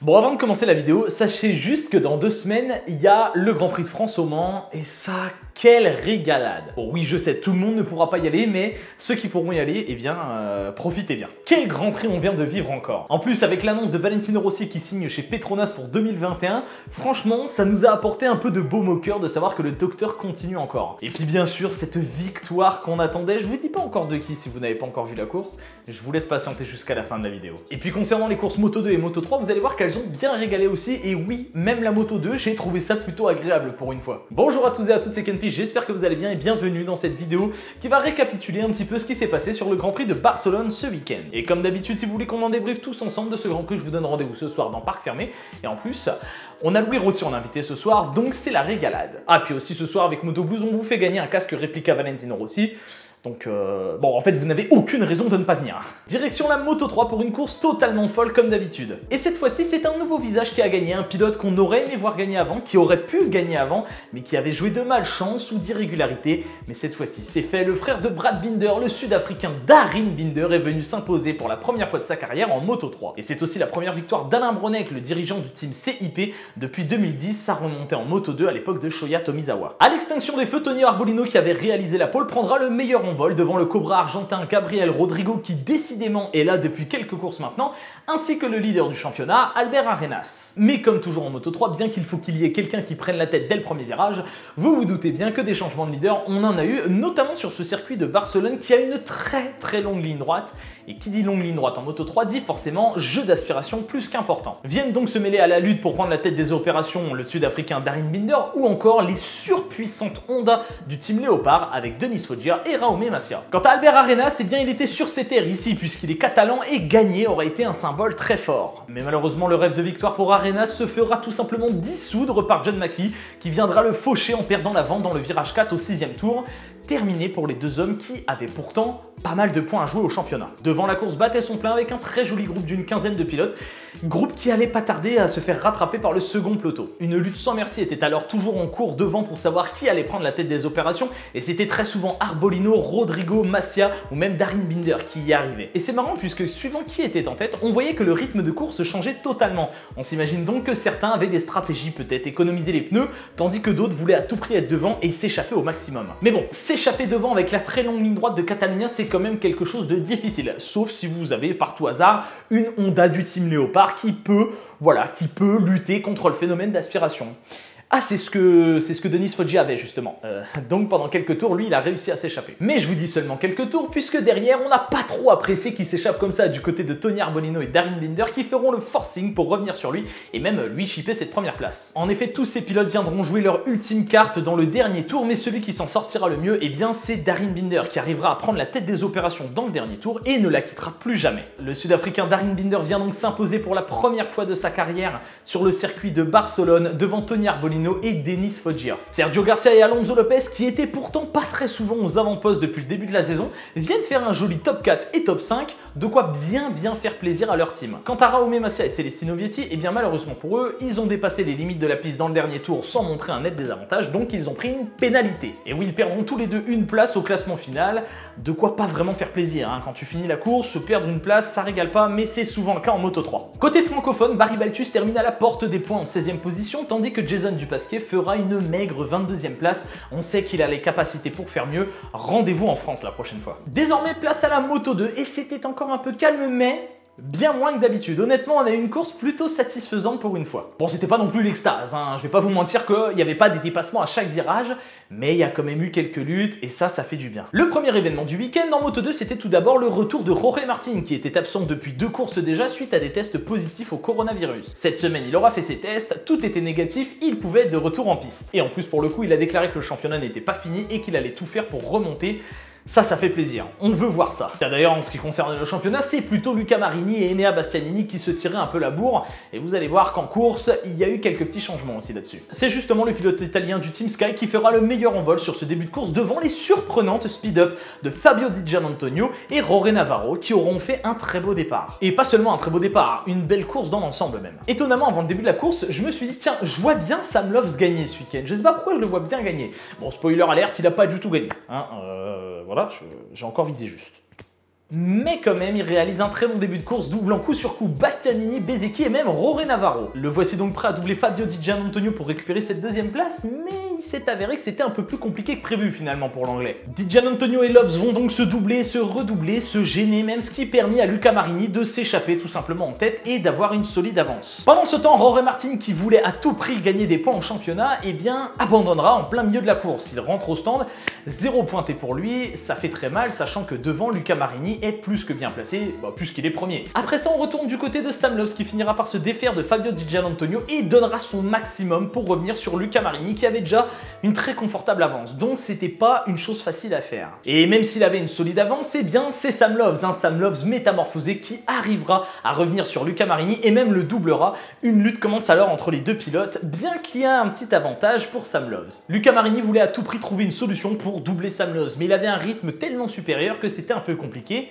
Bon, avant de commencer la vidéo, sachez juste que dans 2 semaines, il y a le Grand Prix de France au Mans et ça, quelle régalade! Bon oui, je sais, tout le monde ne pourra pas y aller, mais ceux qui pourront y aller, eh bien, profitez bien. Quel Grand Prix on vient de vivre encore! En plus, avec l'annonce de Valentino Rossi qui signe chez Petronas pour 2021, franchement, ça nous a apporté un peu de baume au cœur de savoir que le docteur continue encore. Et puis bien sûr, cette victoire qu'on attendait, je vous dis pas encore de qui si vous n'avez pas encore vu la course, je vous laisse patienter jusqu'à la fin de la vidéo. Et puis concernant les courses Moto 2 et Moto 3, vous allez voir qu'elles ont bien régalé aussi, et oui, même la Moto 2, j'ai trouvé ça plutôt agréable pour une fois. Bonjour à tous et à toutes, c'est Kenpi, j'espère que vous allez bien et bienvenue dans cette vidéo qui va récapituler un petit peu ce qui s'est passé sur le Grand Prix de Barcelone ce week-end. Et comme d'habitude, si vous voulez qu'on en débriefe tous ensemble de ce Grand Prix, je vous donne rendez-vous ce soir dans Parc Fermé, et en plus, on a Louis Rossi en invité ce soir, donc c'est la régalade. Ah, puis aussi ce soir avec Moto Blues, on vous fait gagner un casque réplica Valentino Rossi. Donc, bon, en fait, vous n'avez aucune raison de ne pas venir. Direction la Moto 3 pour une course totalement folle comme d'habitude. Et cette fois-ci, c'est un nouveau visage qui a gagné, un pilote qu'on aurait aimé voir gagner avant, qui aurait pu gagner avant, mais qui avait joué de malchance ou d'irrégularité. Mais cette fois-ci, c'est fait. Le frère de Brad Binder, le sud-africain Darin Binder, est venu s'imposer pour la première fois de sa carrière en Moto 3. Et c'est aussi la première victoire d'Alain Bronek, le dirigeant du team CIP, depuis 2010, sa remontée en Moto 2 à l'époque de Shoya Tomizawa. À l'extinction des feux, Tony Arbolino, qui avait réalisé la pole, prendra le meilleur vol devant le Cobra argentin Gabriel Rodrigo qui décidément est là depuis quelques courses maintenant, ainsi que le leader du championnat, Albert Arenas. Mais comme toujours en Moto 3, bien qu'il faut qu'il y ait quelqu'un qui prenne la tête dès le premier virage, vous vous doutez bien que des changements de leader, on en a eu, notamment sur ce circuit de Barcelone qui a une très longue ligne droite, et qui dit longue ligne droite en Moto 3 dit forcément jeu d'aspiration plus qu'important. Viennent donc se mêler à la lutte pour prendre la tête des opérations le sud-africain Darin Binder ou encore les surpuissantes Honda du team Léopard avec Denis Foggia et Jaume Masia. Quant à Albert Arenas, eh bien il était sur ses terres ici puisqu'il est catalan et gagner aurait été un symbole très fort. Mais malheureusement le rêve de victoire pour Arenas se fera tout simplement dissoudre par John McPhee qui viendra le faucher en perdant l'avant dans le virage 4 au 6e tour. Terminé pour les deux hommes qui avaient pourtant pas mal de points à jouer au championnat. Devant, la course battait son plein avec un très joli groupe d'une quinzaine de pilotes, groupe qui allait pas tarder à se faire rattraper par le second peloton. Une lutte sans merci était alors toujours en cours devant pour savoir qui allait prendre la tête des opérations et c'était très souvent Arbolino, Rodrigo, Masia ou même Darin Binder qui y arrivait. Et c'est marrant puisque suivant qui était en tête, on voyait que le rythme de course changeait totalement. On s'imagine donc que certains avaient des stratégies, peut-être économiser les pneus, tandis que d'autres voulaient à tout prix être devant et s'échapper au maximum. Mais bon, s'échapper devant avec la très longue ligne droite de Catalunya, c'est quand même quelque chose de difficile, sauf si vous avez par tout hasard une Honda du team Léopard qui peut lutter contre le phénomène d'aspiration. Ah, c'est ce que Denis Foggia avait justement. Donc pendant quelques tours, lui, il a réussi à s'échapper. Mais je vous dis seulement quelques tours, puisque derrière, on n'a pas trop apprécié qu'il s'échappe comme ça du côté de Tony Arbolino et Darin Binder qui feront le forcing pour revenir sur lui et même lui chipper cette première place. En effet, tous ces pilotes viendront jouer leur ultime carte dans le dernier tour, mais celui qui s'en sortira le mieux, eh bien, c'est Darin Binder qui arrivera à prendre la tête des opérations dans le dernier tour et ne la quittera plus jamais. Le sud-africain Darin Binder vient donc s'imposer pour la première fois de sa carrière sur le circuit de Barcelone devant Tony Arbolino et Denis Foggia. Sergio Garcia et Alonso Lopez, qui étaient pourtant pas très souvent aux avant-postes depuis le début de la saison, viennent faire un joli top 4 et top 5, de quoi bien faire plaisir à leur team. Quant à Jaume Masia et Celestino Vietti, eh bien malheureusement pour eux, ils ont dépassé les limites de la piste dans le dernier tour sans montrer un net désavantage, donc ils ont pris une pénalité. Et oui, ils perdront tous les deux une place au classement final, de quoi pas vraiment faire plaisir. Quand tu finis la course, perdre une place, ça régale pas, mais c'est souvent le cas en Moto 3. Côté francophone, Barry Baltus termine à la porte des points en 16e position, tandis que Jason Dupasquier fera une maigre 22e place. On sait qu'il a les capacités pour faire mieux. Rendez-vous en France la prochaine fois. Désormais, place à la Moto 2 et c'était encore un peu calme, mais bien moins que d'habitude. Honnêtement, on a eu une course plutôt satisfaisante pour une fois. Bon, c'était pas non plus l'extase, je vais pas vous mentir qu'il n'y avait pas des dépassements à chaque virage, mais il y a quand même eu quelques luttes et ça fait du bien. Le premier événement du week-end en Moto 2, c'était tout d'abord le retour de Jorge Martin, qui était absent depuis 2 courses déjà suite à des tests positifs au coronavirus. Cette semaine, il aura fait ses tests, tout était négatif, il pouvait être de retour en piste. Et en plus, pour le coup, il a déclaré que le championnat n'était pas fini et qu'il allait tout faire pour remonter. Ça fait plaisir. On veut voir ça. D'ailleurs, en ce qui concerne le championnat, c'est plutôt Luca Marini et Enea Bastianini qui se tiraient un peu la bourre. Et vous allez voir qu'en course, il y a eu quelques petits changements aussi là-dessus. C'est justement le pilote italien du Team Sky qui fera le meilleur envol sur ce début de course devant les surprenantes speed-up de Fabio Di Giannantonio et Jorge Navarro qui auront fait un très beau départ. Et pas seulement un très beau départ, une belle course dans l'ensemble même. Étonnamment, avant le début de la course, je me suis dit, tiens, je vois bien Sam Loves gagner ce week-end. Je sais pas pourquoi je le vois bien gagner. Bon, spoiler alerte, il a pas du tout gagné. Voilà, j'ai encore visé juste. Mais quand même, il réalise un très bon début de course, doublant coup sur coup Bastianini, Bezzecchi et même Jorge Navarro. Le voici donc prêt à doubler Fabio Di Giannantonio pour récupérer cette deuxième place, mais il s'est avéré que c'était un peu plus compliqué que prévu finalement pour l'anglais. Di Giannantonio et Loves vont donc se doubler, se redoubler, se gêner même, ce qui permet à Luca Marini de s'échapper tout simplement en tête et d'avoir une solide avance. Pendant ce temps, Jorge Martin, qui voulait à tout prix gagner des points en championnat, eh bien abandonnera en plein milieu de la course. Il rentre au stand, 0 pointé pour lui, ça fait très mal, sachant que devant Luca Marini est plus que bien placé, puisqu'il est premier. Après ça, on retourne du côté de Sam Loves qui finira par se défaire de Fabio Di Giannantonio et donnera son maximum pour revenir sur Luca Marini qui avait déjà une très confortable avance, donc c'était pas une chose facile à faire. Et même s'il avait une solide avance, eh bien c'est Sam Loves, Sam Loves métamorphosé qui arrivera à revenir sur Luca Marini et même le doublera. Une lutte commence alors entre les deux pilotes, bien qu'il y ait un petit avantage pour Sam Loves. Luca Marini voulait à tout prix trouver une solution pour doubler Sam Loves, mais il avait un rythme tellement supérieur que c'était un peu compliqué,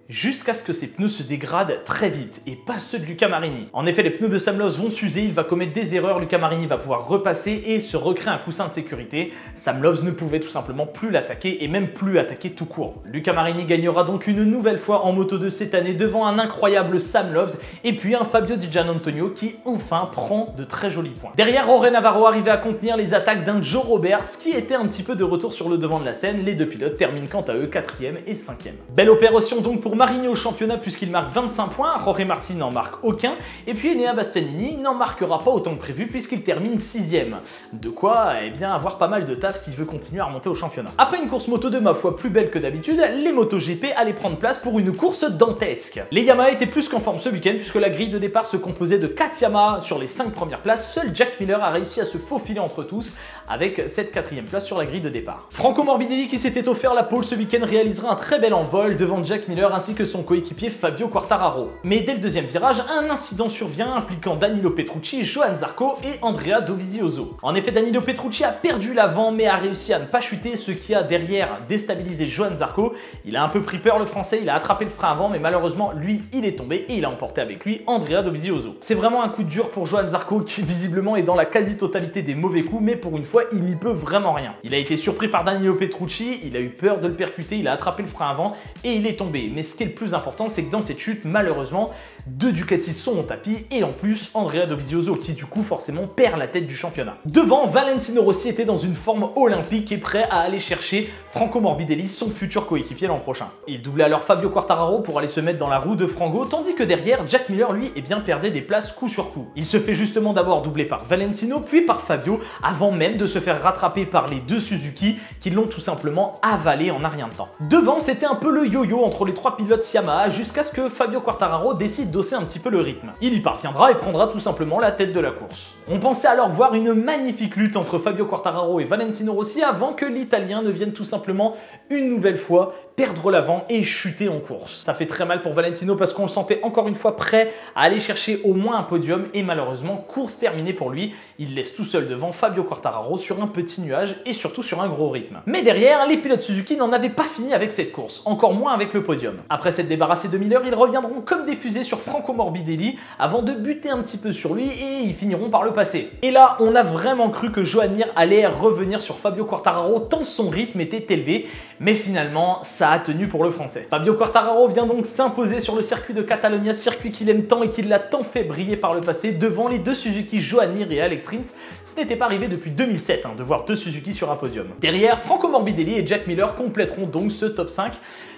jusqu'à ce que ses pneus se dégradent très vite, et pas ceux de Luca Marini. En effet, les pneus de Sam Loves vont s'user, il va commettre des erreurs, Luca Marini va pouvoir repasser et se recréer un coussin de sécurité. Sam Loves ne pouvait tout simplement plus l'attaquer, et même plus attaquer tout court. Luca Marini gagnera donc une nouvelle fois en Moto2 cette année devant un incroyable Sam Loves, et puis un Fabio Di Giannantonio qui enfin prend de très jolis points. Derrière, Jorge Navarro arrivait à contenir les attaques d'un Joe Roberts qui était un petit peu de retour sur le devant de la scène. Les deux pilotes terminent quant à eux 4e et 5e. Belle opération donc pour Marini au championnat puisqu'il marque 25 points, Jorge Martin n'en marque aucun, et puis Enea Bastianini n'en marquera pas autant que prévu puisqu'il termine 6e. De quoi avoir pas mal de taf s'il veut continuer à remonter au championnat. Après une course moto de ma foi plus belle que d'habitude, les MotoGP allaient prendre place pour une course dantesque. Les Yamaha étaient plus qu'en forme ce week-end puisque la grille de départ se composait de 4 Yamaha sur les 5 premières places. Seul Jack Miller a réussi à se faufiler entre tous avec cette 4e place sur la grille de départ. Franco Morbidelli, qui s'était offert la pole ce week-end, réalisera un très bel envol devant Jack Miller ainsi que son coéquipier Fabio Quartararo. Mais dès le deuxième virage, un incident survient impliquant Danilo Petrucci, Johann Zarco et Andrea Dovizioso. En effet, Danilo Petrucci a perdu l'avant mais a réussi à ne pas chuter, ce qui a derrière déstabilisé Johann Zarco. Il a un peu pris peur le français, il a attrapé le frein avant, mais malheureusement lui il est tombé et il a emporté avec lui Andrea Dovizioso. C'est vraiment un coup dur pour Johann Zarco qui visiblement est dans la quasi-totalité des mauvais coups, mais pour une fois il n'y peut vraiment rien. Il a été surpris par Danilo Petrucci, il a eu peur de le percuter, il a attrapé le frein avant et il est tombé. Mais ce qui est le plus important, c'est que dans cette chute, malheureusement, deux Ducati sont au tapis et en plus Andrea Dovizioso qui du coup forcément perd la tête du championnat. Devant, Valentino Rossi était dans une forme olympique et prêt à aller chercher Franco Morbidelli, son futur coéquipier l'an prochain. Il doublait alors Fabio Quartararo pour aller se mettre dans la roue de Franco, tandis que derrière, Jack Miller lui perdait des places coup sur coup. Il se fait justement d'abord doubler par Valentino puis par Fabio avant même de se faire rattraper par les deux Suzuki qui l'ont tout simplement avalé en un rien de temps. Devant, c'était un peu le yo-yo entre les trois pilotes Yamaha jusqu'à ce que Fabio Quartararo décide d'hausser un petit peu le rythme. Il y parviendra et prendra tout simplement la tête de la course. On pensait alors voir une magnifique lutte entre Fabio Quartararo et Valentino Rossi avant que l'Italien ne vienne tout simplement une nouvelle fois perdre l'avant et chuter en course. Ça fait très mal pour Valentino parce qu'on le sentait encore une fois prêt à aller chercher au moins un podium et malheureusement, course terminée pour lui. Il laisse tout seul devant Fabio Quartararo sur un petit nuage et surtout sur un gros rythme. Mais derrière, les pilotes Suzuki n'en avaient pas fini avec cette course, encore moins avec le podium. Après s'être débarrassé de Miller, ils reviendront comme des fusées sur Franco Morbidelli avant de buter un petit peu sur lui et ils finiront par le passer. Et là, on a vraiment cru que Joan Mir allait revenir sur Fabio Quartararo tant son rythme était élevé, mais finalement, ça a tenu pour le français. Fabio Quartararo vient donc s'imposer sur le circuit de Catalonia, circuit qu'il aime tant et qui l'a tant fait briller par le passé, devant les deux Suzuki Joan Mir et Alex Rins. Ce n'était pas arrivé depuis 2007 de voir deux Suzuki sur un podium. Derrière, Franco Morbidelli et Jack Miller compléteront donc ce top 5.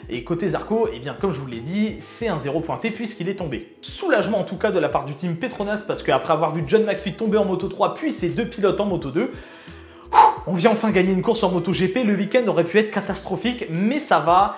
Et côté Zarco, eh bien comme je vous l'ai dit, c'est un 0 pointé puisqu'il est tombé. Soulagement en tout cas de la part du team Petronas parce qu'après avoir vu John McPhee tomber en Moto 3 puis ses deux pilotes en Moto 2, on vient enfin gagner une course en MotoGP. Le week-end aurait pu être catastrophique, mais ça va.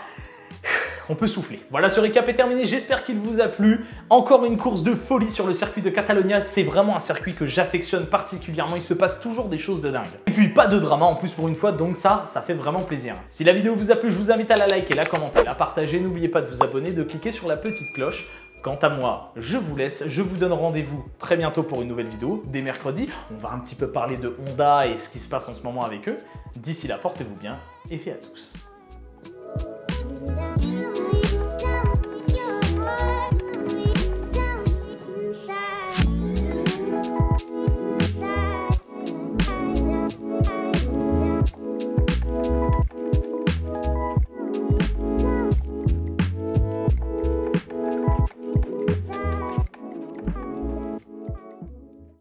On peut souffler. Voilà, ce récap est terminé, j'espère qu'il vous a plu. Encore une course de folie sur le circuit de Catalonia, c'est vraiment un circuit que j'affectionne particulièrement, il se passe toujours des choses de dingue. Et puis pas de drama en plus pour une fois, donc ça fait vraiment plaisir. Si la vidéo vous a plu, je vous invite à la liker, la commenter, la partager, n'oubliez pas de vous abonner, de cliquer sur la petite cloche. Quant à moi, je vous laisse, je vous donne rendez-vous très bientôt pour une nouvelle vidéo, dès mercredi. On va un petit peu parler de Honda et ce qui se passe en ce moment avec eux. D'ici là, portez-vous bien et fait à tous.